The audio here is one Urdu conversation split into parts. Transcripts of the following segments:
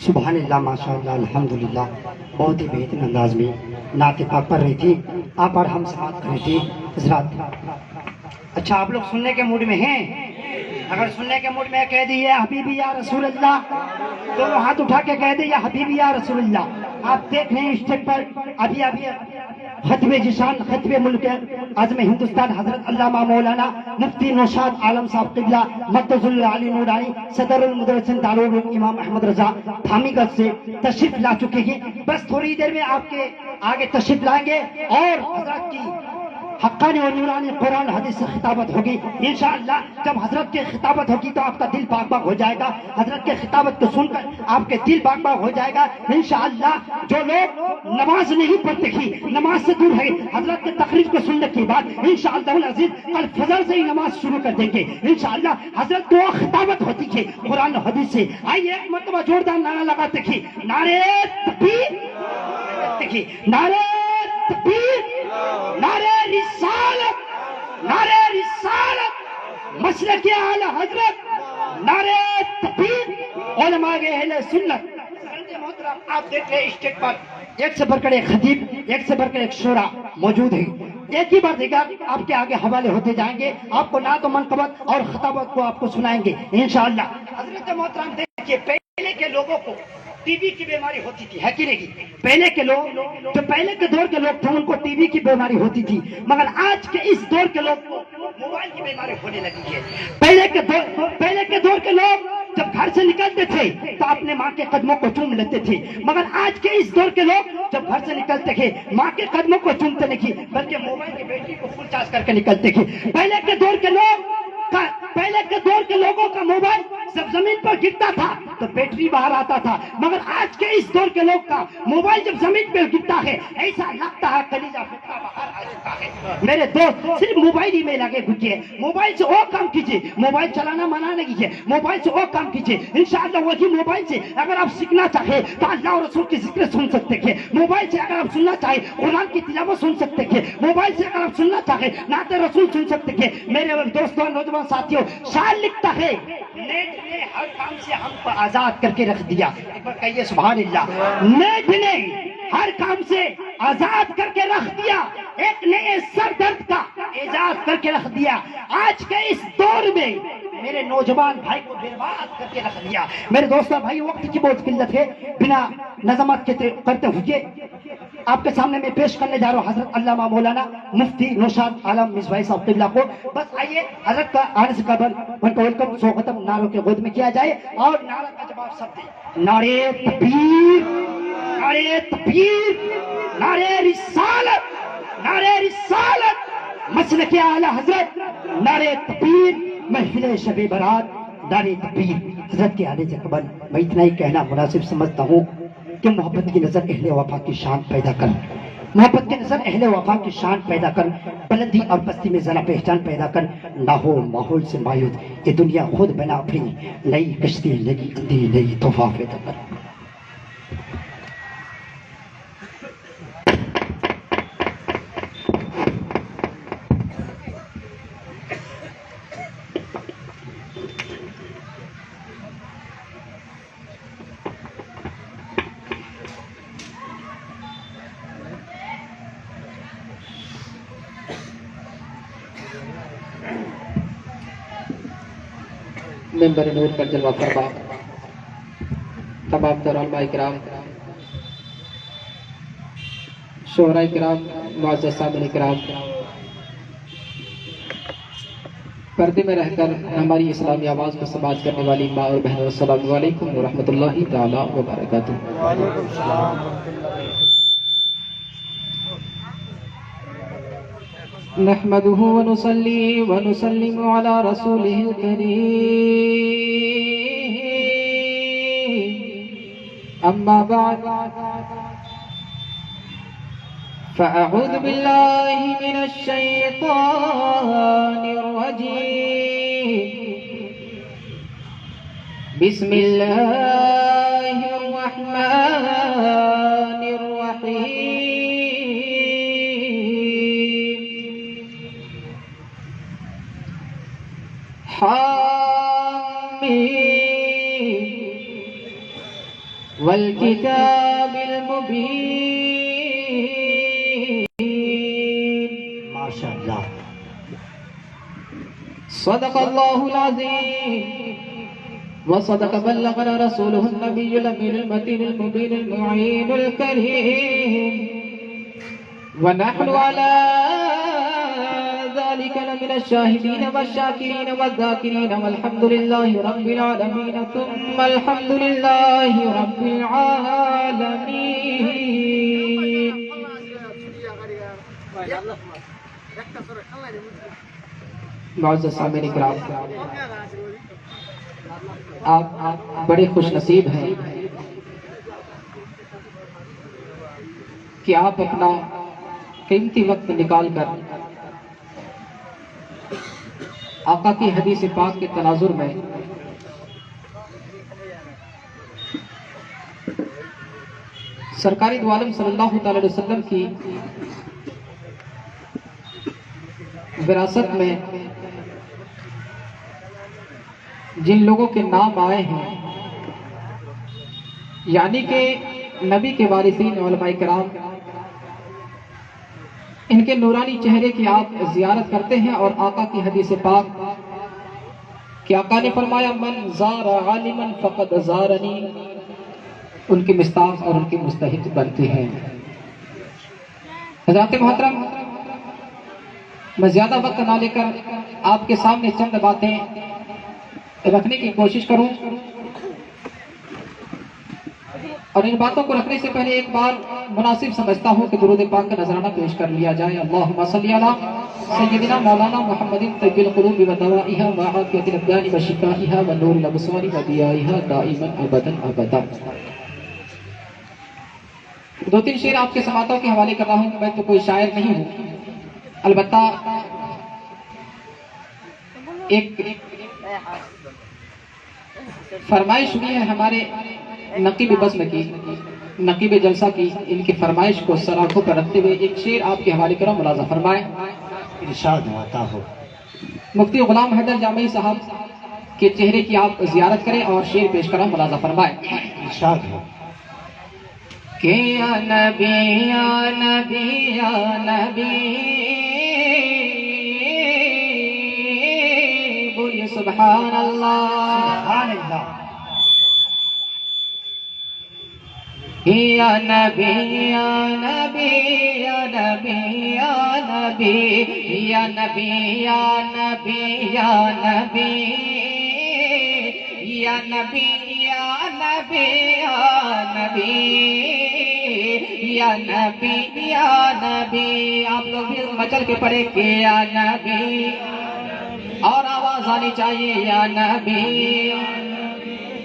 سبحان اللہ، ماشاء اللہ، الحمدللہ، بہت ہی بہترین انداز میں نعت پاک پڑھ رہی تھی آپ اور ہم سماعت کر رہی تھی حضرات۔ اچھا، آپ لوگ سننے کے موڈ میں ہیں؟ اگر سننے کے موڈ میں کہہ دیجیے حبیبی یا رسول اللہ، دونوں ہاتھ اٹھا کے کہہ دیجیے حبیبی یا رسول اللہ۔ آپ دیکھ رہے ہیں اسٹیج پر ابھی خطب جشان، خطب ملک عظم ہندوستان حضرت علامہ مولانا مفتی نوشاد عالم صاحب قبلہ مقدس العلی نورانی صدر المدرسین دارالعلوم امام احمد رضا تھامی گڑھ سے تشریف لا چکے ہیں۔ بس تھوڑی دیر میں آپ کے آگے تشریف لائیں گے اور حضرت کی حقانی اور نورانی قرآن حدیث سے خطابت ہوگی انشاءاللہ۔ جب حضرت کی خطابت ہوگی تو آپ کا دل باغ باغ ہو جائے گا، حضرت کی خطابت کو سن کر آپ کے دل باغ باغ ہو جائے گا انشاءاللہ۔ جو لوگ نماز نہیں پڑھتے ہی، نماز سے دور ہے، حضرت کے تقریر کو سننے کے بعد انشاءاللہ العزیز کل فجر سے ہی نماز شروع کر دیں گے انشاءاللہ۔ حضرت دعا خطابت ہوتی ہے قرآن حدیث سے۔ آئیے ایک مرتبہ زوردار نعرہ لگاتے ہیں، نعرہ تکبیر، نعرہ تکبیر، نعرہ رسالت، نعرہ رسالت، مسلک اعلی حضرت، نعرہ تکبیر، علماء اہل سنت۔ محترم آپ دیکھ رہے اسٹیج پر ایک سے بڑھ کر ایک خطیب، ایک سے بڑھ کر ایک شعرا موجود ہے۔ ایک ہی بار دیگر آپ کے آگے حوالے ہوتے جائیں گے، آپ کو نعت و منقبت اور خطابت کو آپ کو سنائیں گے انشاءاللہ۔ حضرت محترم دیکھیے، پہلے کے لوگوں کو ٹی بی کی بیماری ہوتی تھی، ہے کہ نہیں؟ پہلے کے لوگ، جو پہلے کے دور کے لوگ تھے، ان کو ٹی بی کی بیماری ہوتی تھی، مگر آج کے اس دور کے لوگ کو موبائل کی بیماری ہونے لگی ہے۔ پہلے کے دور کے لوگ جب گھر سے نکلتے تھے تو اپنے ماں کے قدموں کو چوم لیتے تھے، مگر آج کے اس دور کے لوگ جب گھر سے نکلتے تھے ماں کے قدموں کو چومتے نہیں بلکہ موبائل کی بیٹری کو فل چارج کر کے نکلتے تھے۔ پہلے کے دور کے لوگوں کا موبائل جب زمین پر گرتا تھا تو بیٹری باہر آتا تھا، مگر آج کے اس دور کے لوگ کا موبائل جب زمین پہ گرتا ہے ایسا لگتا ہے کلیجہ پھٹتا باہر آ چکا ہے۔ میرے دوست، صرف موبائل ہی میں لگے گھٹے، موبائل سے اور کام کیجیے، موبائل چلانا منع نہیں ہے، موبائل سے اور کام کیجیے انشاءاللہ۔ وہی موبائل سے اگر آپ سیکھنا چاہے تو اللہ اور رسول کی ذکر سن سکتے ہیں، موبائل سے اگر آپ سننا چاہے قرآن کی تلاوت سن سکتے ہیں، موبائل سے اگر آپ سننا چاہے نعت رسول سن سکتے ہیں۔ میرے دوستوں، نوجوان ساتھیوں، شاعر لکھتا ہے، نیٹ نے ہر کام سے ہم کو آزاد کر کے رکھ دیا۔ ایک بار کہیے سبحان اللہ۔ نیٹ نے ہر کام سے آزاد کر کے رکھ دیا، ایک نئے سر درد کا ایجاد کر کے رکھ دیا۔ آج کے اس دور میں میرے نوجوان بھائی کو برباد کر کے رکھ دیا۔ میرے دوستوں بھائی، وقت کی بہت قلت ہے، بنا نظمت کے کرتے ہوئے آپ کے سامنے میں پیش کرنے جا رہا ہوں حضرت علامہ مولانا مفتی نوشاد عالم مصباحی صاحب قبلہ کو۔ بس آئیے حضرت کا آنے سے قبل ان کو ویلکم سوگتم نعروں کے گود میں کیا جائے اور نعرہ کا جواب سب دیں۔ نعرہ تکبیر، نعرہ تکبیر، نعرہ رسالت، نعرہ رسالت، مسلک اعلی حضرت، نعرہ تکبیر، محفل شب برات، نعرہ تکبیر۔ حضرت کے آنے سے قبل میں اتنا ہی کہنا مناسب سمجھتا ہوں کہ محبت کی نظر اہل وفا کی شان پیدا کر، محبت کی نظر اہل وفا کی شان پیدا کر، بلندی اور پستی میں ذرا پہچان پیدا کر، نہ ہو ماحول سے مایوس، یہ دنیا خود بنا اپنی نئی کشتی، نئی اندھی، نئی طوفان پیدا کر۔ ممبر نور پر جلوہ فرما تمام تر علماء کرام، شعراء کرام، معزز سامعین کرام، پردے میں رہ کر ہماری اسلامی آواز کو سماعت کرنے والی ماں اور بہنوں، السلام علیکم ورحمۃ اللہ تعالی وبرکاتہ۔ نحمده ونصلي ونسلم على رسوله الكريم، أما بعد، فأعوذ بالله من الشيطان الرجيم، بسم الله الرحمن الرحيم، حامیم والکتاب المبین. ماشاء اللہ. صدق اللہ العظیم وصدق بلغنا رسوله النبی الامین المتین المبین المعین الکریم ونحن على ذلك لمن الشاهدين والشاكرين والذاكرين والحمد لله رب العالمين ثم الحمد لله رب العالمين. معزز سامعین کرام، آپ بڑے خوش نصیب ہیں کہ آپ اپنا قیمتی وقت نکال کر آقا کی حدیث پاک کے تناظر میں سرکاری دو عالم صلی اللہ تعالی علیہ وسلم کی وراثت میں جن لوگوں کے نام آئے ہیں، یعنی کہ نبی کے وارثین علماء کرام، ان کے نورانی چہرے کی آپ زیارت کرتے ہیں اور آقا کی حدیث پاک کہ آقا نے فرمایا من زار عالما فقد زارنی، ان کی مستاق اور ان کی مستحق بنتے ہیں. حضرات محترم، میں زیادہ وقت نہ لے کر آپ کے سامنے چند باتیں رکھنے کی کوشش کروں، اور ان باتوں کو رکھنے سے پہلے ایک بار مناسب سمجھتا ہوں کہ درود پاک کا نذرانہ پیش کر لیا جائے. اللہم صلی علی سیدنا مولانا محمد طب القلوب ودوائها وعافیت الابدان وشفائها ونور الابصار وضیائها دائما ابدا ابدا. دو تین شعر آپ کے سماعتوں کے حوالے کر رہا ہوں. میں تو کوئی شاعر نہیں ہوں، البتہ ایک فرمائش ہوئی ہے ہمارے نقیب بزم کی، نقیب جلسہ کی، ان کی فرمائش کو سراخوں پر رکھتے ہوئے ایک شعر آپ کے حوالے کرو، ملاحظہ فرمائیں. ارشاد ہوتا ہو. مفتی غلام حیدر جامعی صاحب کے چہرے کی آپ زیارت کریں اور شعر پیش کرو، ملاحظہ فرمائیں. ارشاد ہو. کہ یا نبی یا نبی یا نبی، بولیے سبحان اللہ. سبحان اللہ. یا نبی یا نبی یا نبی یا نبی یا نبی یا نبی یا نبی یا نبی یا نبی یا نبی یا نبی یا نبی. آپ لوگ بھی مچل کے پڑھے کہ یا نبی، اور آواز آنی چاہیے یا نبی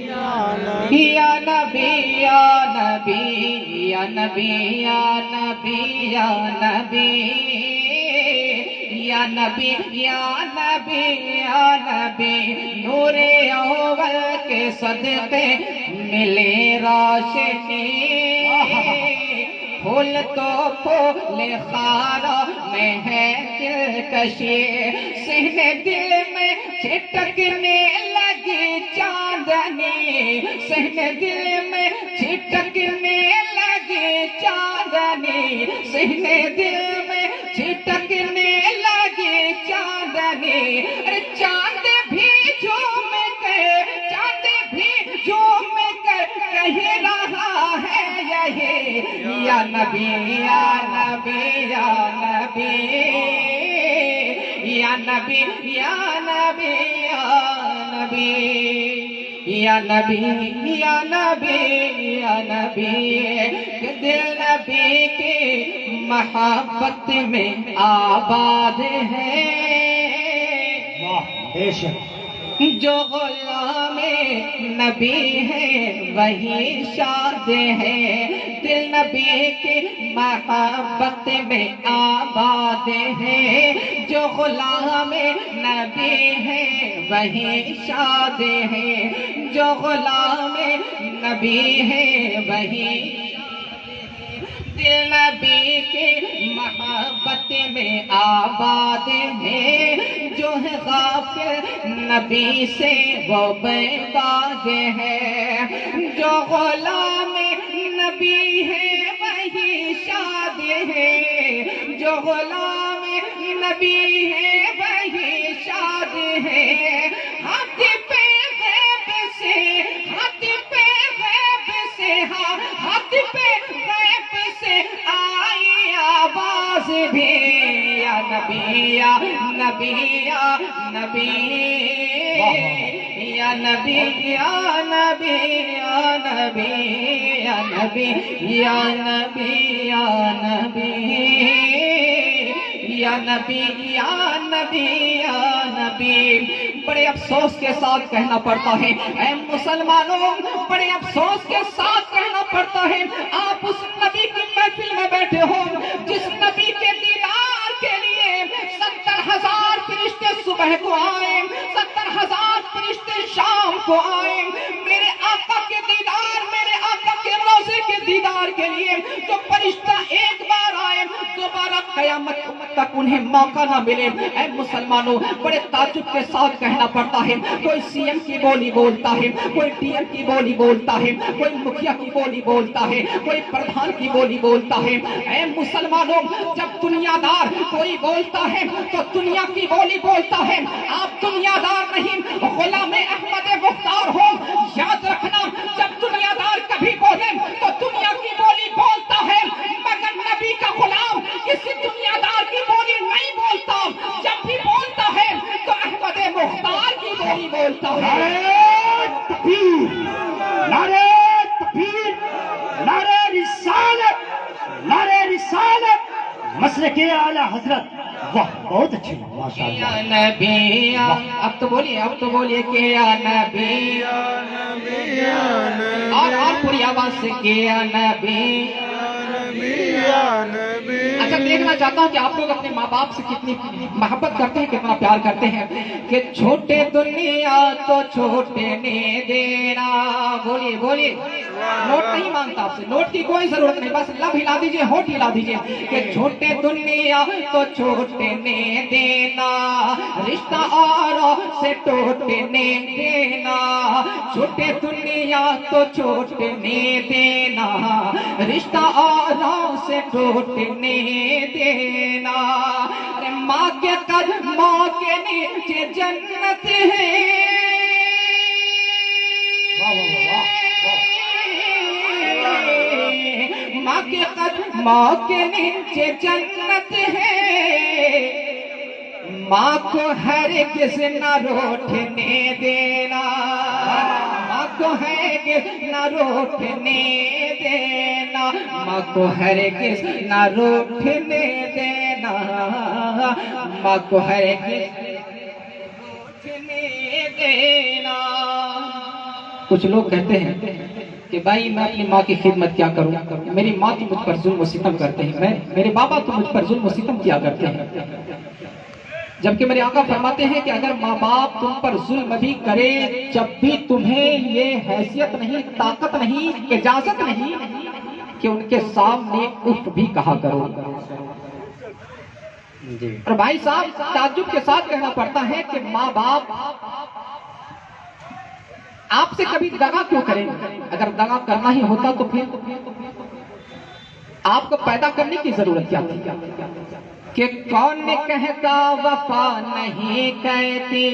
یا نبی یا نبی یا نبی یا نبی یا نبی یا نبی یا نبی یا نبی. نور اول کے صدقے ملے روشنی، پھول تو پھول خارا میں ہے دلکشی، سینے دل میں چھٹکنے لگی چاندنی، سینے دل میں چھٹکنے لگی چاندنی، سینے دل میں چھٹکنے لگی چاندنی. ارے چاند بھی جھوم کر، چاند بھی جھوم کر کہہ رہا ہے یہی یا نبی یا نبی یا نبی یا نبی یا نبی یا نبی یا نبی یا نبی. کہ دل نبی کی محبت میں آباد ہے، واہ بے شک. جو غلام نبی ہے وہی شاد ہے. دل نبی کی محبت میں آباد ہے، جو غلام نبی ہے وہی شاد ہے، جو غلام نبی ہے وہی. دل نبی کی محبت میں آباد ہے، جو ہے غافل نبی سے وہ بے باک ہے، جو غلام نبی ہے وہی شاد ہے، جو غلام نبی ہے وہی شاد ہے، ہاتھ پہ غیب سے، ہاتھ پہ غیب سے، ہاتھ پہ غیب سے آئی آواز بھی، یا نبی یا نبی یا نبی یا نبی یا نبی یا نبی یا نبی یا نبی یا نبی یا نبی یا نبی یا نبی۔ بڑے افسوس کے ساتھ کہنا پڑتا ہے اے مسلمانوں، بڑے افسوس کے ساتھ کہنا پڑتا ہے، آپ اس نبی کی محفل میں بیٹھے ہو جس نبی کے دیدار کے لیے 70,000 فرشتے صبح کو آئے، 70,000 فرشتے شام کو آئے، میرے آقا کے دیدار، میرے آقا کے روضے کے دیدار کے لیے جو فرشتہ ایک بار آئے دوبارہ قیامت تک انہیں موقع نہ ملے۔ اے مسلمانوں، بڑے تعجب کے ساتھ کہنا پڑتا ہے، کوئی سی ایم کی بولی بولتا ہے، کوئی ڈی ایم کی بولی بولتا ہے، کوئی مکھیا کی بولی بولتا ہے، کوئی پردھان کی بولی بولتا ہے۔ اے مسلمانوں، جب دنیا دار کوئی بولتا ہے تو دنیا کی بولی بولتا ہے، آپ دنیا دار نہیں غلام احمد مختار ہو، یاد رکھنا جب دنیا دار کبھی بولے تو دنیا کی بولی بولتا ہے، مگر نبی کا غلام کسی دنیا دار کی بولی نہیں بولتا، جب بھی بولتا ہے تو احمد مختار کی بولی بولتا ہے۔ نعرہ تکبیر، نعرہ تکبیر، نعرہ رسالت، نعرہ رسالت، مسلک اعلی حضرت۔ واہ، بہت اچھی، ماشاء یا اللہ۔ نبی اب تو بولیے کہ یا نبی، اور پوری آواز سے کہ یا نبی۔ اچھا، دیکھنا چاہتا ہوں کہ آپ لوگ اپنے ماں باپ سے کتنی محبت کرتے ہیں، کتنا پیار کرتے ہیں۔ کہ چھوٹے دنیا تو چھوٹے نے دینا، بولیے بولیے، نوٹ نہیں مانگتا آپ سے، نوٹ کی کوئی ضرورت نہیں، بس لب ہلا دیجئے، ہوٹ ہلا دیجئے۔ کہ چھوٹے دنیا تو چھوٹے نے دینا، رشتہ اوروں سے ٹوٹنے دینا، چھوٹے دنیا تو چھوٹنے دینا، رشتہ اوروں سے ٹوٹنے دینا۔ ارے ماں کے قدموں کے نیچے جنت ہے، ماں کے قدموں کے نیچے جنت ہے، ماں کو ہرگز نہ روٹھنے دینا، ماں کو ہرگز نہ روٹھنے دینا، ماں کو ہرگز نہ روٹھنے دینا، ماں کو ہرگز روٹھنے دینا۔ کچھ لوگ کہتے ہیں کہ بھائی میں اپنی ماں کی خدمت کیا کروں، میری ماں تو مجھ پر ظلم و ستم کرتے ہیں، میرے بابا تو مجھ پر ظلم و ستم کیا کرتے ہیں، جبکہ میرے آقا فرماتے ہیں کہ اگر ماں باپ تم پر ظلم بھی کرے، جب بھی تمہیں یہ حیثیت نہیں، طاقت نہیں، اجازت نہیں کہ ان کے سامنے اف بھی کہا کرو۔ اور بھائی صاحب، تعجب کے ساتھ کہنا پڑتا ہے کہ ماں باپ آپ سے کبھی دغا کیوں کریں گے؟ اگر دغا کرنا ہی ہوتا تو پھر آپ کو پیدا کرنے کی ضرورت کیا تھی؟ کہ کون کہتا وفا نہیں کہتی،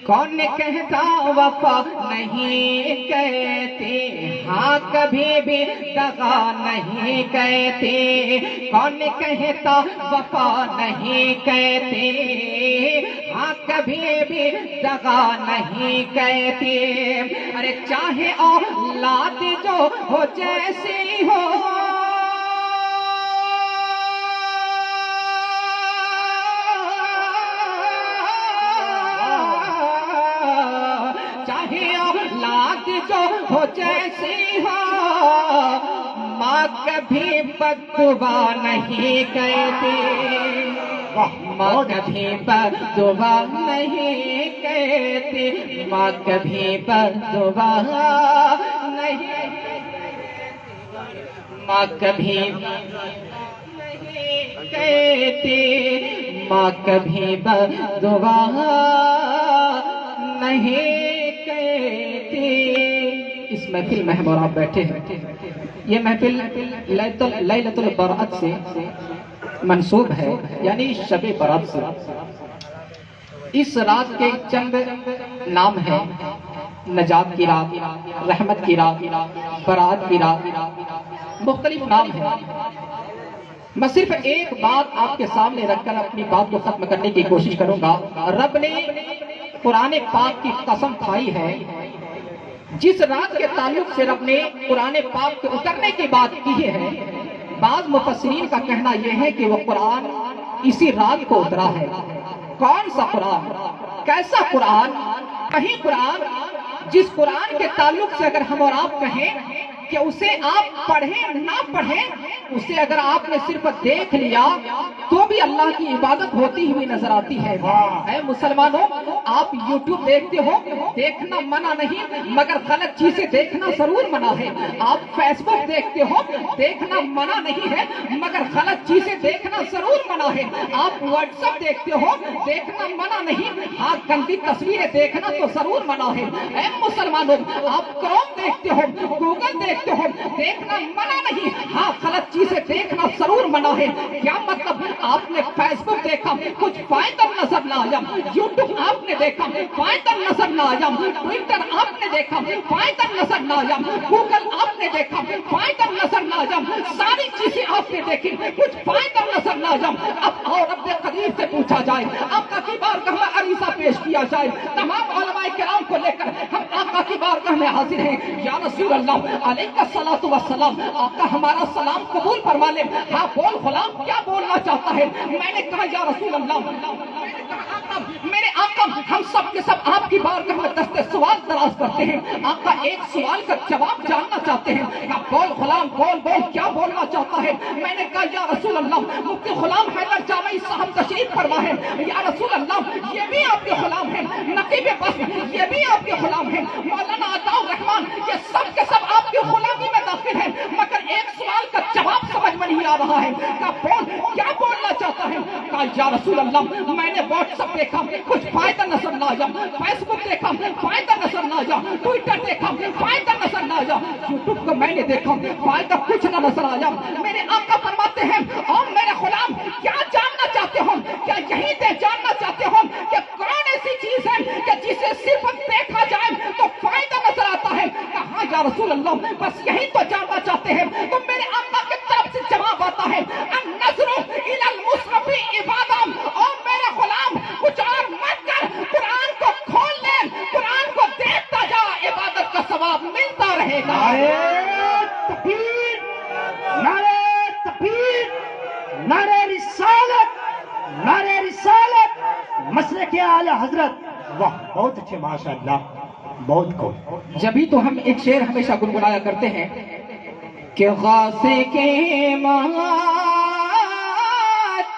کون کہتا وفا نہیں کہتی، ہاں کبھی بھی دغا نہیں کہتی، کون کہتا وفا نہیں کہتی، ہاں کبھی بھی دغا نہیں کہتی۔ ارے چاہے اولاد جو ہو جیسی ہو، جو ہو جیسی ہو، ماں کبھی بددعا نہیں کہتی، ماں کبھی بددعا نہیں کہتی، ماں کبھی بددعا نہیں، ماں کبھی نہیں کہتی، ماں کبھی بددعا نہیں کہتی۔ اس محفل میں ہم اور آپ بیٹھے ہیں، یہ محفل لیلۃ البرات سے منسوب ہے، یعنی شب برات سے۔ اس رات کے چند نام ہیں: نجات کی رات، رحمت کی رات، برات کی رات، مختلف نام ہیں۔ میں صرف ایک بات آپ کے سامنے رکھ کر اپنی بات کو ختم کرنے کی کوشش کروں گا۔ رب نے قرآن پاک کی قسم کھائی ہے، جس رات کے تعلق سے رب نے قرآن پاک کے اترنے کی بات کی ہے، بعض مفسرین کا کہنا یہ ہے کہ وہ قرآن اسی رات کو اترا ہے۔ کون سا قرآن، کیسا قرآن؟ کہیں قرآن جس قرآن کے تعلق سے اگر ہم اور آپ کہیں کہ اسے آپ پڑھیں نہ پڑھیں، اسے اگر آپ نے صرف دیکھ لیا تو بھی اللہ کی عبادت ہوتی ہوئی نظر آتی ہے۔ اے مسلمانوں، آپ یوٹیوب دیکھتے ہو، دیکھنا منع نہیں، مگر غلط چیزیں دیکھنا ضرور منع ہے۔ آپ فیس بک دیکھتے ہو، دیکھنا منع نہیں ہے، مگر غلط چیزیں دیکھنا ضرور منع ہے۔ آپ واٹس ایپ دیکھتے ہو، دیکھنا منع نہیں، ہاں گندی تصویریں دیکھنا تو ضرور منع ہے۔ اے مسلمانوں، آپ کروم دیکھتے ہو، گوگل دیکھتے ہو، دیکھنا منع نہیں، ہاں غلط چیزیں دیکھنا ضرور منع ہے۔ کیا مطلب؟ آپ نے فیس بک دیکھا، کچھ فائدہ نظر نہ آیا، یوٹیوب آپ نے دیکھا، فائدہ نظر نہ آیا، ٹویٹر آپ نے دیکھا، فائدہ نظر نہ آیا، گوگل آپ نے دیکھا، فائدہ نظر نہ آیا، ساری چیزیں آپ نے دیکھی، کچھ فائدہ نظر نہ آیا۔ اب اور رب قدیر سے پوچھا جائے، آقا کی بارگاہ میں عریضہ پیش کیا جائے، تمام علماء کرام کو لے کر ہم آقا کی بارگاہ میں حاضر ہیں۔ یا رسول اللہ علیہ الصلوۃ والسلام، آقا ہمارا سلام قبول فرما لے۔ ہاں بول غلام، کیا بولنا چاہتا ہے؟ میں نے کہا یا رسول اللہ، میرے آقا ہم سب کے سب آپ کی بارگاہ میں دستے سوال دراز کرتے ہیں، آقا ایک سوال کا جواب جاننا چاہتے ہیں۔ کہا بول غلام، بول بول، کیا بولنا چاہتا ہے؟ میں نے کہا یا رسول اللہ، مفتی غلام حیدر جامعی صاحب تشریف فرما ہے، یا رسول اللہ یہ بھی آپ کے غلام ہیں، نقیب بس یہ بھی آپ کے غلام ہیں، مولانا عطاء الرحمان یہ سب کے سب آپ کی غلامی میں داخل ہیں، مگر ایک سوال کا جواب سمجھ میں نہیں آ رہا ہے۔ کہا بول، کیا بولنا چاہتا ہے؟ کہا یا رسول اللہ میں نے واٹس ایپ دیکھا، کچھ فائدہ نظر نہ آیا، فیس بک دیکھا، فائدہ نظر نہ آیا، ٹویٹر دیکھا، فائدہ نظر نہ آیا، یوٹیوب کو میں نے دیکھا، فائدہ کچھ نہ نظر آیا۔ میرے آقا فرماتے ہیں اور میرے غلام کیا جاننا چاہتے ہو؟ کیا یہی جاننا چاہتے ہو کہ کون ایسی چیز ہے کہ جسے صرف دیکھا جائے تو فائدہ نظر آتا ہے؟ کہا یا رسول اللہ بس یہی تو جاننا چاہتے ہیں۔ تو میرے آقا کی طرف سے جواب آتا ہے النظر الی المصحف عبادہ، اور میرے غلام کچھ اور مت کر، قرآن کو کھول لے، قرآن کو دیکھتا جا، عبادت کا ثواب ملتا رہے گا۔ نعرہ تکبیر، نعرہ تکبیر، نعرہ رسالت، نعرہ رسالت، مسلک اعلی حضرت۔ واہ بہت اچھے، ماشاءاللہ، بہت خوب۔ جبھی تو ہم ایک شعر ہمیشہ گنگنایا کرتے ہیں کہ غاصے کے ماں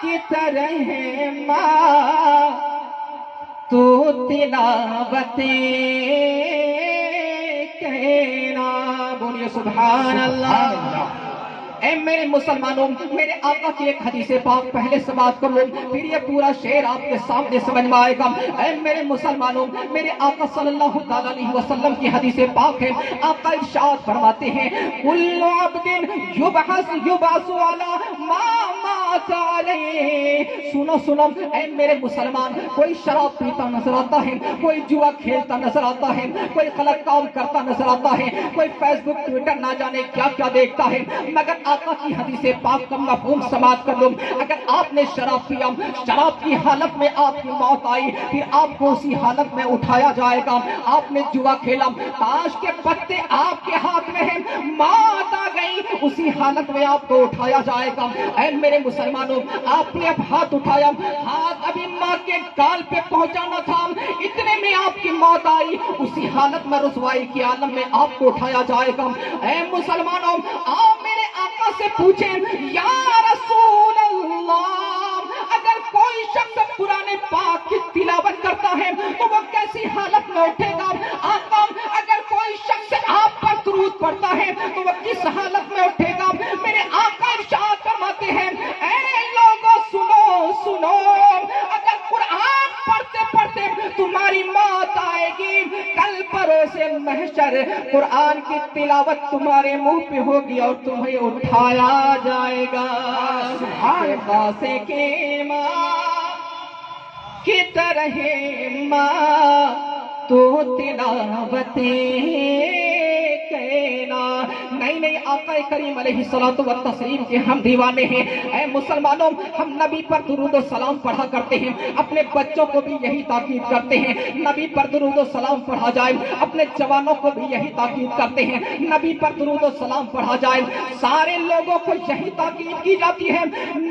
کی طرح ہے ماں تو تلاوتیں کہنا، بولیے سبحان اللہ۔ اے میرے مسلمانوں، میرے آقا کی ایک حدیث پاک پہلے سماعت کر لو، پھر یہ پورا شعر آپ کے سامنے سمجھ میں آئے گا۔ اے میرے مسلمانوں، میرے آقا صلی اللہ تعالیٰ علیہ وسلم کی حدیث پاک ہے، آقا ارشاد فرماتے ہیں کل عبد یبعث علی ما مات علیہ۔ سنو سنو اے میرے مسلمان، کوئی شراب پیتا نظر آتا ہے، کوئی جوا کھیلتا نظر آتا ہے، کوئی غلط کام کرتا نظر آتا ہے، کوئی فیس بک ٹویٹر نہ جانے کیا کیا دیکھتا ہے، مگر آقا کی حدیث پاک کا مفہوم سماعت کر لو۔ اگر آپ نے شراب پیا، شراب کی حالت میں آپ کی موت آئی، پھر آپ کو اسی حالت میں اٹھایا جائے گا۔ آپ نے جوا کھیلا، تاش کے پتے آپ کے ہاتھ میں ہیں، موت آ گئی، اسی حالت میں آپ کو اٹھایا جائے گا۔ اے میرے مسلمانوں، آپ نے اب ہاتھ اٹھایا، ہاتھ ابھی ماں کے گال پہ پہنچانا تھا، اتنے میں آپ کی موت آئی، اسی حالت میں رسوائی کی عالم میں آپ کو اٹھایا جائے گا۔ اے مسلمانوں، آؤ میرے آقا سے پوچھیں یا رسول اللہ، اگر کوئی شخص قرآن پاک کی تلاوت کرتا ہے تو وہ کیسی حالت میں اٹھے گا؟ آقا اگر کوئی شخص آپ پر درود پڑھتا ہے تو وہ کس حالت میں اٹھے گا؟ میرے آقا ارشاد فرماتے ہیں اے لوگوں سنو سنو، اگر قرآن پڑھتے پڑھتے تمہاری موت آئے گی، کل بروز محشر قرآن کی تلاوت تمہارے منہ پہ ہوگی اور تمہیں اٹھایا جائے گا غوثے کے ماں کی طرح ماں تو تلاوتیں کہنا۔ نہیں آقا کریم علیہ الصلوۃ والتسلیم کے ہم دیوانے ہیں۔ اے مسلمانوں، ہم نبی پر درود و سلام پڑھا کرتے ہیں، اپنے بچوں کو بھی یہی تاکید کرتے ہیں نبی پر درود و سلام پڑھا جائے، اپنے جوانوں کو بھی یہی تاکید کرتے ہیں نبی پر درود و سلام پڑھا جائے، سارے لوگوں کو یہی تاکید کی جاتی ہے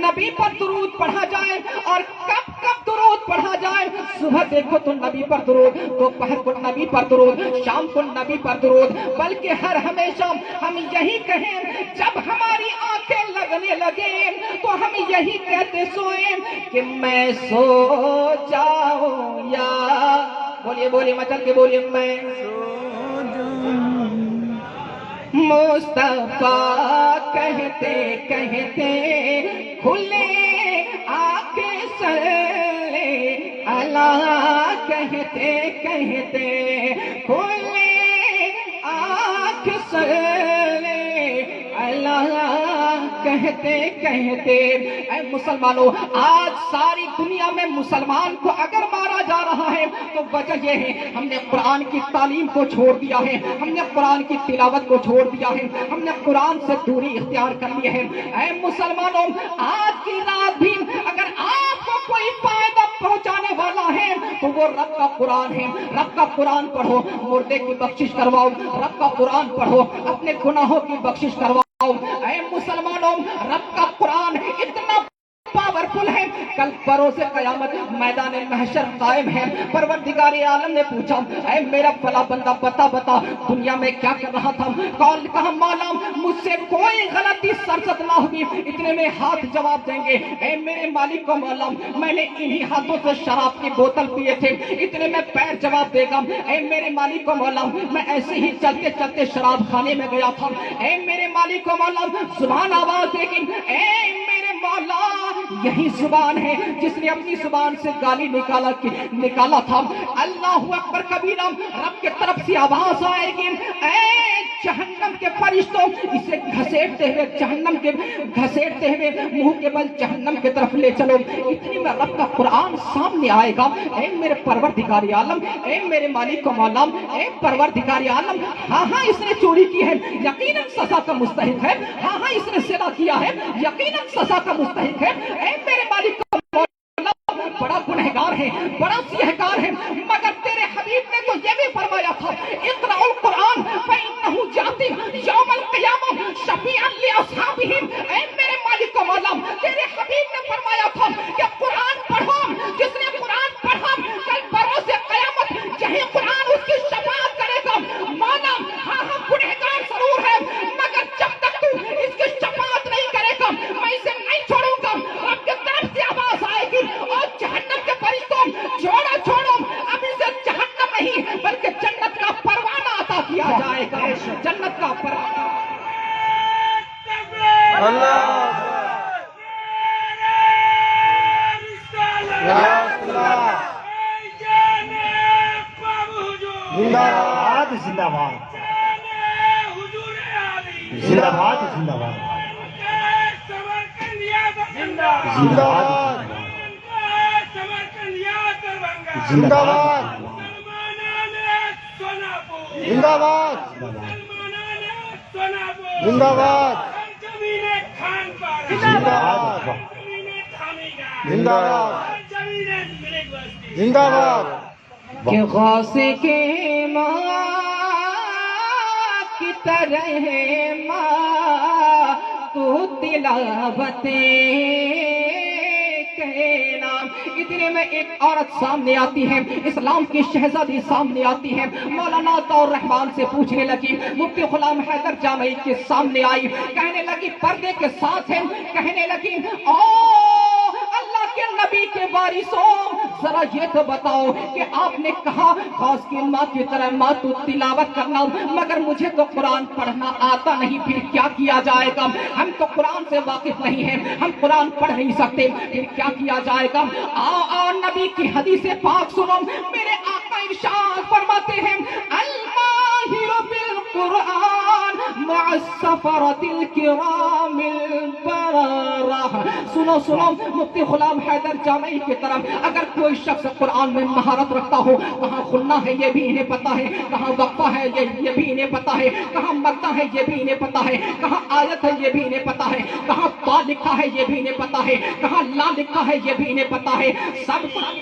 نبی پر درود پڑھا جائے۔ اور کب کب درود پڑھا جائے؟ صبح دیکھو تو نبی پر درود، دوپہر کو نبی پر درود، شام کو نبی پر درود، بلکہ ہر ہمیشہ ہم یہی کہیں جب ہماری آنکھیں لگنے لگیں تو ہم یہی کہتے سوئیں کہ میں سو جاؤں یا بولیے مچل کے بولیے میں مصطفیٰ کہتے کہتے کھلے آنکھیں صلی اللہ کہتے کہتے کھلے آنکھ صلی اللہ کہتے کہتے۔ اے مسلمانوں، آج ساری دنیا میں مسلمان کو اگر مارا جا رہا ہے تو وجہ یہ ہے ہم نے قرآن کی تعلیم کو چھوڑ دیا ہے، ہم نے قرآن کی تلاوت کو چھوڑ دیا ہے، ہم نے قرآن سے دوری اختیار کر لی ہے۔ اے مسلمانوں، آج کی رات بھی اگر آپ کو کوئی فائدہ پہنچانے والا ہے تو وہ رب کا قرآن ہے۔ رب کا قرآن پڑھو، مردے کی بخشش کرواؤ، رب کا قرآن پڑھو، اپنے گناہوں کی بخشش کرواؤ۔ اے مسلمانوں، رب کا قرآن اتنا پاورفل ہے، کل بروز قیامت میدان محشر قائم ہے، پروردگار عالم نے پوچھا اے میرا فلاں بندہ بتا دنیا میں کیا کر رہا تھا؟ کہا مولا مجھ سے کوئی غلطی سرزد نہ ہوئی۔ اتنے میں ہاتھ جواب دیں گے اے میرے مالک و مولا میں نے انہی ہاتھوں سے شراب کی بوتل پیے تھے۔ اتنے میں پیر جواب دے گا اے میرے مالک و مولا میں ایسے ہی چلتے چلتے شراب خانے میں گیا تھا۔ اے میرے مالک و مولا زبان آواز دے گی اے میرے مولا یہی زبان ہے جس نے اپنی زبان سے گالی نکالا تھا۔ اللہ اکبر کبیرہ، رب کے طرف سے آواز آئے گی اے جہنم کے فرشتوں اسے گھسیٹتے ہوئے منہ کے بل جہنم کی طرف لے چلو۔ اتنی میں رب کا قرآن سامنے آئے گا اے میرے پروردگار عالم، اے میرے مالک و مولا، اے پروردگار عالم، ہاں اس نے چوری کی ہے یقیناً سزا کا مستحق ہے، ہاں اس نے زنا کیا ہے یقیناً سزا کا مستحق ہے۔ اے میرے مالک و مولا بڑا گنہگار ہے، بڑا سیہکار ہے، مگر تیرے حبیب نے تو یہ بھی فرمایا تھا اقرأوا القرآن فإنه يأتي يوم القیامة شفیعا لأصحابہ۔ اے میرے مالک و مولا تیرے حبیب نے فرمایا تھا کہ قرآن پڑھو، جس نے قرآن پڑھا کل بروز قیامت یہی قرآن اس کی شفاعت کرے گا۔ مولا ہاں گنہگار ضرور ہے مگر جب تک تو اس کی شفاعت نہیں کرے گا میں اسے نہیں چھوڑوں گا۔ رب کی طرف سے آواز آئے گی اور جہنم کے فرشتوں چھوڑو اب اسے جہنم نہیں بلکہ جنت کا پروانہ عطا کیا جائے گا، جنت کا پروانہ۔ زندہ باد زندہ باد زندہ باد زندہ باد زندہ باد زندہ باد زندہ باد زندہ باد زندہ باد زندہ باد کہ غوث کے ماں کی طرح ماں تو تلاوتیں کہنا۔ اتنے میں ایک عورت سامنے آتی ہے، اسلام کی شہزادی سامنے آتی ہے، مولانا عطاء الرحمان سے پوچھنے لگی، مفتی غلام حیدر جامعی کے سامنے آئی، کہنے لگی پردے کے ساتھ ہے، کہنے لگی اللہ کے نبی کے وارثوں ذرا یہ تو بتاؤ کہ آپ نے کہا غوث کی ماں کی طرح ماں تو تلاوت کرنا، مگر مجھے تو قرآن پڑھنا آتا نہیں، پھر کیا کیا جائے گا؟ ہم تو قرآن سے واقف نہیں ہیں، ہم قرآن پڑھ نہیں سکتے، پھر کیا کیا جائے گا؟ آؤ نبی کی حدیث پاک سنو، میرے آقا ارشاد فرماتے ہیں الماہر بالقرآن القرآن مع السفرة الكرام البررة. سنو سنو مفتی غلام حیدر جامعی کی طرف اگر کوئی شخص قرآن میں مہارت رکھتا ہو، کہاں کھلنا ہے یہ بھی انہیں پتا ہے، کہاں وقفہ ہے یہ بھی انہیں پتا ہے، کہاں مقطع ہے یہ بھی انہیں پتا ہے، کہاں آیت ہے یہ بھی انہیں پتا ہے، کہاں تا لکھا ہے یہ بھی انہیں پتا ہے، کہاں لا لکھا ہے یہ بھی انہیں پتا ہے، سب کچھ.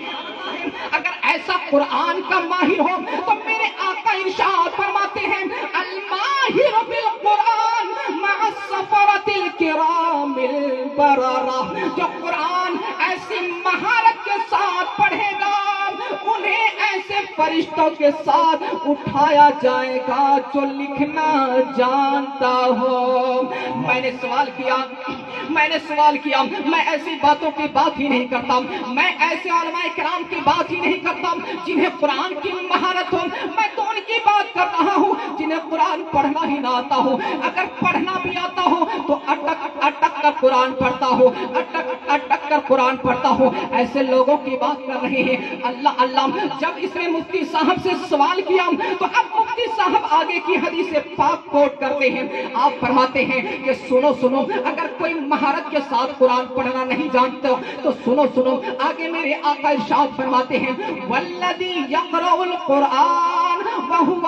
اگر ایسا قرآن کا ماہر ہو تو میرے آقا ارشاد فرماتے ہیں الماہر بالقرآن مع السفرة الکرام البررہ. جو قرآن ایسی مہارت کے ساتھ پڑھے گا انہیں ایسے فرشتوں کے ساتھ اٹھایا جائے گا جو لکھنا جانتا ہو. میں نے سوال کیا میں ایسی باتوں کی بات ہی نہیں کرتا، میں ایسے علماء کرام کی بات ہی نہیں کرتا جنہیں قرآن کی مہارت ہو، میں تو ان کی بات کر رہا ہوں جنہیں قرآن پڑھنا ہی نہ آتا ہو. اگر پڑھنا بھی آتا ہو تو اٹک اٹک کر قرآن پڑھتا ہو، اٹک اٹک کر قرآن پڑھتا ہو. ایسے لوگوں کی بات کر رہے ہیں. اللہ اللہ. جب اس نے مفتی صاحب سے سوال کیا تو اب مفتی صاحب آگے کی حدیث پاک کوٹ کرتے ہیں. آپ فرماتے ہیں کہ سنو سنو اگر کوئی مہارت کے ساتھ قرآن پڑھنا نہیں جانتا تو سنو سنو آگے میرے آقا ارشاد فرماتے ہیں والذی یقرأ القرآن وهو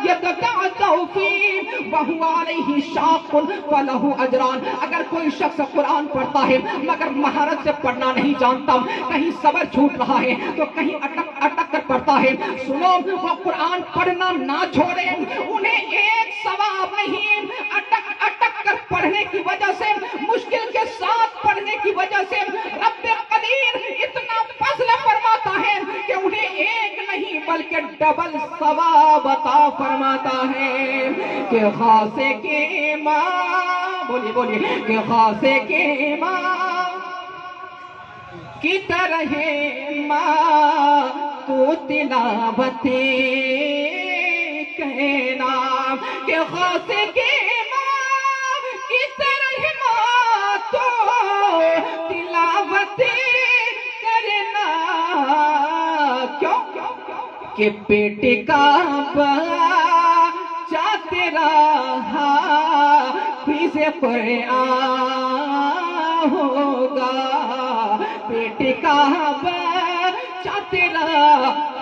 یتتعتع فیہ وهو علیہ شاق فلہ اجران. اگر کوئی شخص قرآن پڑھتا ہے مگر مہارت سے پڑھنا نہیں جانتا، کہیں صبر چھوٹ رہا ہے تو کہیں اٹک اٹک کر پڑھتا ہے، سنو وہ قرآن پڑھنا نہ چھوڑے، انہیں ایک ثواب نہیں، اٹک اٹک کر پڑھنے کی وجہ سے، مشکل کے ساتھ پڑھنے کی وجہ سے رب قدیر اتنا فضل فرماتا ہے کہ انہیں ایک نہیں بلکہ ڈبل ثواب عطا فرماتا ہے. کہ خاصے کے ماں بولیے کہ خاصے کے ماں کی طرح ماں تو تلاوتیں کہنا. کہ خاصے کے ماں کی طرح ماں تو تلاوتیں کرنا. کیوں کہ پیٹ کا بچہ تیرا حافظ قرآن ہوگا، پیٹ کا بچہ تیرا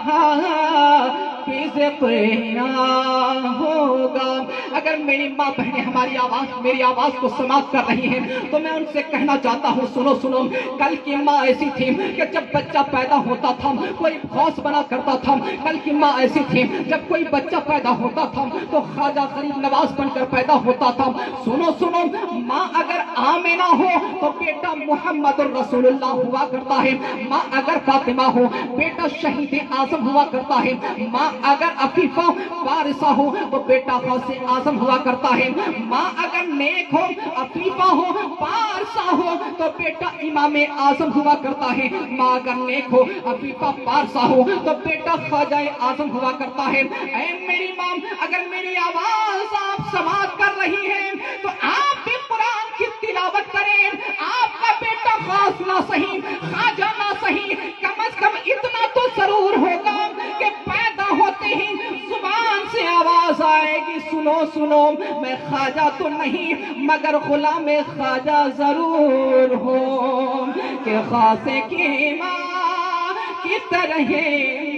حافظ قرآن ہوگا. اگر میری ماں بہنیں ہماری میری آواز کو سماعت کر رہی ہیں تو میں ان سے کہنا چاہتا ہوں سنو سنو. کل کی ماں ایسی تھی کہ جب بچہ پیدا ہوتا تھا کوئی خوص بنا کرتا تھا. کل کی ماں ایسی تھی جب کوئی بچہ پیدا ہوتا تھا تو خواجہ غریب نواز بن کر پیدا ہوتا تھا. سنو سنو ماں اگر آمینہ ہو تو بیٹا محمد الرسول اللہ ہوا کرتا ہے. ماں اگر فاطمہ ہو بیٹا شہید اعظم ہوا کرتا ہے. ماں اگر عفیفہ وارثہ ہو تو بیٹا غوث اعظم ہوا کرتا ہے. ماں اگر نیک ہو عفیفہ ہو پارسا ہو تو بیٹا امام اعظم ہوا کرتا ہے. ماں اگر نیک ہو عفیفہ پارسا ہو تو بیٹا خواجہ اعظم ہوا کرتا ہے. اے میری ماں اگر میری آواز آپ سماعت کر رہی ہیں تو آپ بھی قرآن کی تلاوت کریں. آپ کا بیٹا خاص نہ صحیح خواجہ نہ صحیح کم از کم اتنا تو ضرور ہوگا کہ پیدا ہوتے ہی زبان سے آواز آئے گی سنو سنو میں خواجہ تو نہیں مگر غلام خواجہ ضرور ہوں. کہ خاصے کی ماں کی طرح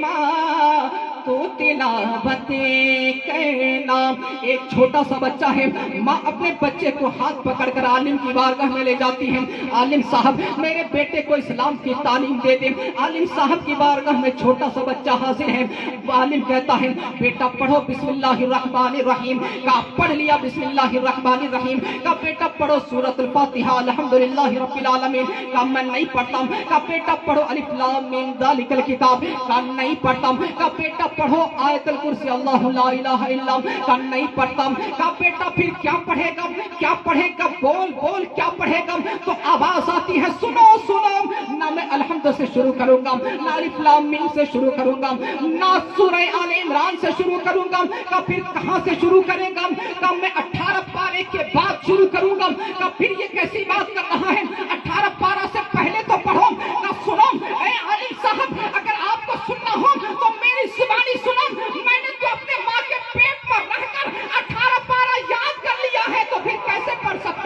ماں تو تلاوتیں کہنا. ایک چھوٹا سا بچہ ہے، ماں اپنے بچے کو ہاتھ پکڑ کر عالم کی بارگاہ میں لے جاتی ہے. عالم صاحب میرے بیٹے کو اسلام کی تعلیم دے دیں. عالم صاحب کی بارگاہ میں چھوٹا سا بچہ حاضر ہے. عالم کہتا ہے بیٹا پڑھو بسم اللہ الرحمن الرحیم. کا پڑھ لیا بسم اللہ الرحمن الرحیم. کا بیٹا پڑھو سورۃ الفاتحہ الحمدللہ رب العالمین. کا میں نہیں پڑھتا. کا بیٹا پڑھو الف لام میم ذالک الکتاب. کا نہیں پڑھتا. کا بیٹا پڑھو آیت الکرسی اللہ لا الہ الا اللہ. کا نہیں پڑھتا. کا بیٹا پھر کیا پڑھے گا کیا پڑھے گا بول بول کیا پڑھے گا. تو آواز آتی ہے سنو سنو نہ میں الحمد سے شروع کروں گا نہ الف لام میم سے شروع کروں گا نہ سورہ آل عمران سے شروع کروں گا. کا پھر کہاں سے شروع کرے گا. کا میں 18 پارے کے بعد شروع کروں گا. کا پھر یہ کیسی بات کر رہا ہے 18 پارہ سے پہلے تو پڑھو. کا سنو اے عالم صاحب اگر آپ کو سننا ہو تو میری زبانی سنو. میں نے تو اپنے ماں کے پیٹ پر رہ کر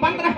15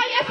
IAS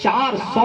400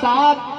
7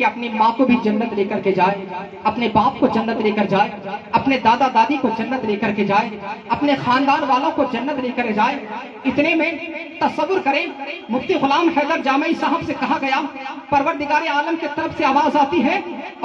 کہ اپنی ماں کو بھی جنت لے کر کے جائے، اپنے باپ کو جنت لے کر جائے، اپنے دادا دادی کو جنت لے کر کے جائے، اپنے خاندان والوں کو جنت لے کر جائے۔ اتنے میں تصور کریں، مفتی غلام حیدر جامعی صاحب سے کہا گیا، پروردگار عالم کی طرف سے آواز آتی ہے،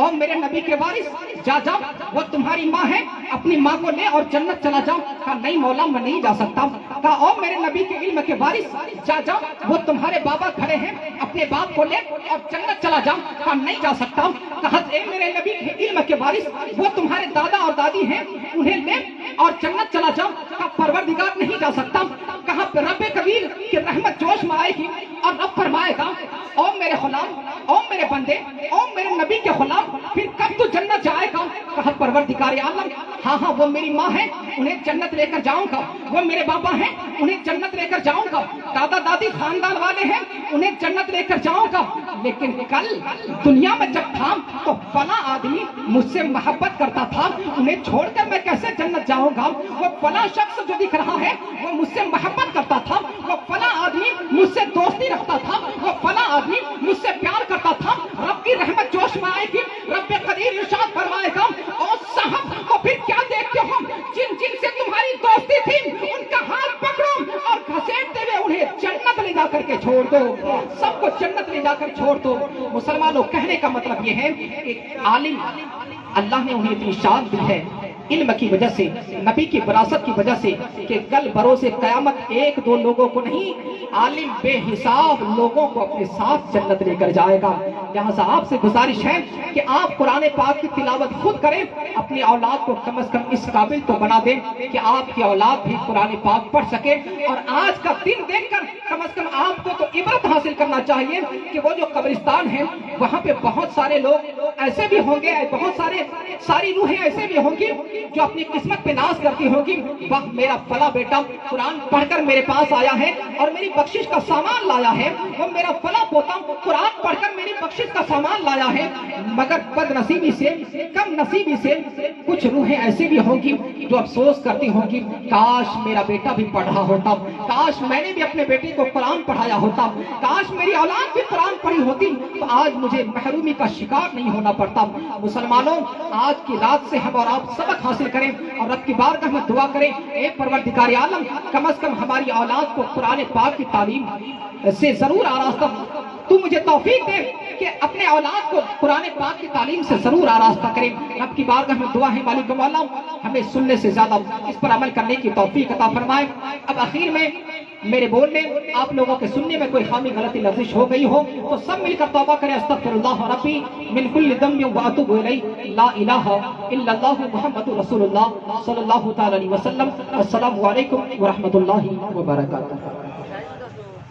اور میرے نبی کے وارث جا جا، وہ تمہاری ماں ہے، اپنی ماں کو لے اور جنت چلا جاؤ۔ کہا نہیں مولا میں نہیں جا سکتا۔ کہا اور میرے نبی کے علم کے وارث جا جا، وہ تمہارے بابا کھڑے ہیں، اپنے باپ کو لے اور جنت چلا جاؤ۔ کہا نہیں جا سکتا۔ کہا اے میرے نبی کے علم کے وارث، وہ تمہارے دادا اور دادی ہیں، انہیں لے اور جنت چلا جاؤ۔ کہا پروردگار نہیں جا سکتا۔ کہا رب کبیر کی رحمت جوش میں آئے گی اور رب فرمائے گا، او میرے غلام، او میرے بندے، او میرے نبی کے غلام، پھر کب تو جنت جائے گا؟ کہا پروردگار عالم، ہاں ہاں وہ میری ماں ہے، انہیں جنت لے کر جاؤں گا، وہ میرے بابا ہیں، انہیں جنت لے کر جاؤں گا، دادا دادی خاندان والے ہیں، انہیں جنت لے کر جاؤں گا، لیکن کل دنیا میں جب تھا تو فلاں آدمی مجھ سے محبت کرتا تھا، انہیں چھوڑ کر میں کیسے جنت جاؤں گا؟ وہ فلاں شخص جو دکھ رہا ہے وہ مجھ سے محبت کرتا تھا، وہ فلاں آدمی مجھ سے دوستی رکھتا تھا، وہ فلاں آدمی مجھ سے پیار کرتا تھا۔ رب کی رحمت جوش میں آئے گی، رب قدیر ارشاد فرمائے گا، اور صاحب تو پھر کیا دیکھتے ہو؟ جن جن سے تمہاری دوستی تھی ان کا ہاتھ پکڑو اور گھسیٹتے ہوئے انہیں جنت لے جا کر کے چھوڑ دو، سب کو جنت لے جا کر چھوڑ دو۔ مسلمانوں کہنے کا مطلب یہ ہے کہ عالم اللہ نے انہیں اتنی شان دی ہے علم کی وجہ سے، نبی کی وراثت کی وجہ سے، کہ کل بروز قیامت ایک دو لوگوں کو نہیں، عالم بے حساب لوگوں کو اپنے ساتھ جنت لے کر جائے گا۔ لہٰذا آپ سے گزارش ہے کہ آپ قرآن پاک کی تلاوت خود کریں، اپنی اولاد کو کم از کم اس قابل تو بنا دیں کہ آپ کی اولاد بھی قرآن پاک پڑھ سکے۔ اور آج کا دن دیکھ کر کم از کم آپ کو تو عبرت حاصل کرنا چاہیے کہ وہ جو قبرستان ہے وہاں پہ بہت سارے لوگ ایسے بھی ہوں گے، بہت ساری روحیں ایسے بھی ہوں گی جو اپنی قسمت پہ ناز کرتی ہوگی، واہ میرا فلاں بیٹا قرآن پڑھ کر میرے پاس آیا ہے اور میری بخشش کا سامان لایا ہے، وہ میرا فلاں پوتا قرآن پڑھ کر میری بخشش کا سامان لایا ہے۔ مگر بد نصیبی سے، کم نصیبی سے کچھ روحیں ایسے بھی ہوں گی جو افسوس کرتی ہوں گی، کاش میرا بیٹا بھی پڑھ رہا ہوتا، کاش میں نے بھی اپنے بیٹے کو قرآن پڑھایا ہوتا، کاش میری اولاد بھی قرآن پڑھی ہوتی تو آج مجھے محرومی کا شکار نہیں ہونا پڑتا۔ مسلمانوں آج کی رات سے ہم اور آپ سبق حاصل کریں اور رب کی بارگاہ میں دعا کریں، اے پروردگار عالم کم از کم ہماری اولاد کو قرآن پاک کی تعلیم سے ضرور آراستہ تو مجھے توفیق دے کہ اپنے اولاد کو قرآن پاک کی تعلیم سے ضرور آراستہ کریں۔ رب کی بارگاہ میں دعا ہے مالک مولا ہمیں سننے سے زیادہ اس پر عمل کرنے کی توفیق عطا فرمائے۔ اب آخر میں میرے بولنے آپ لوگوں کے سننے میں کوئی خامی غلطی لفظش ہو گئی ہو تو سب مل کر توبہ کریں، استغفر اللہ ربی من کل ذنب واتوب الیہ، لا الہ الا اللہ محمد رسول اللہ صلی اللہ تعالی علیہ وسلم۔ السلام علیکم ورحمۃ اللہ وبرکاتہ۔